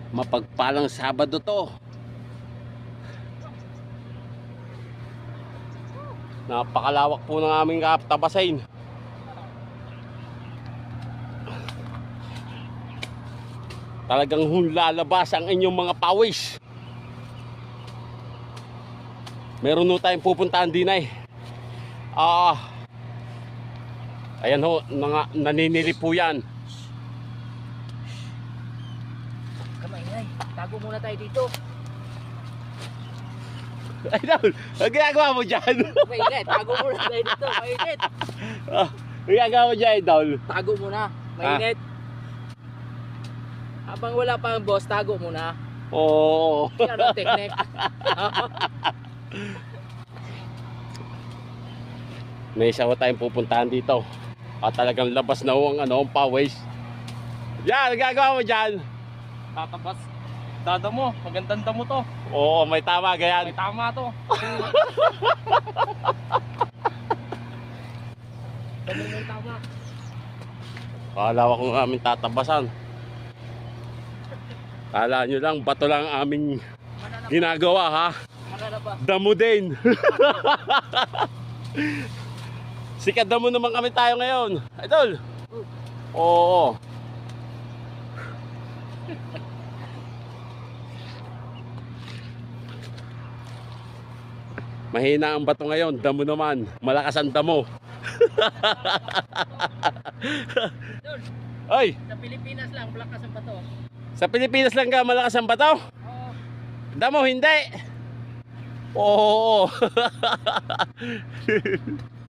Mapagpalang Sabado to. Napakalawak po ng aming tabasain. Talagang lalabas ang inyong mga pawis. Meron ho tayong pupuntahan din ay. Ayan ho, naninili po yan. Kamaingay, tago muna tayo dito. Ay, Idol, ang ginagawa mo dyan? Mainit, tago muna tayo dito. Mainit. Ang ginagawa mo dyan, Idol? Tago muna, mainit. Habang wala pa ang boss, tago muna. Oo. Yan ang technique. May isa ho tayong pupuntahan dito. At talagang labas na ho ang pawis. Yan, ang ginagawa mo dyan? Tatabas. Dada mo, magandang damo to. Oo, may tama, ganyan. May tama to. Damo may tama. Kala ko ng aming tatabasan. Kala nyo lang, bato lang ang aming ginagawa, ha? Manana ba? Damo din. Sikat damo naman kami tayo ngayon, Idol. Oo. Mahina ang bato ngayon, damo naman. Malakas ang damo. Doon, Oy, sa Pilipinas lang, blakas ang bato. sa Pilipinas lang ka malakas ang bato? Oo. Damo hindi. Oo.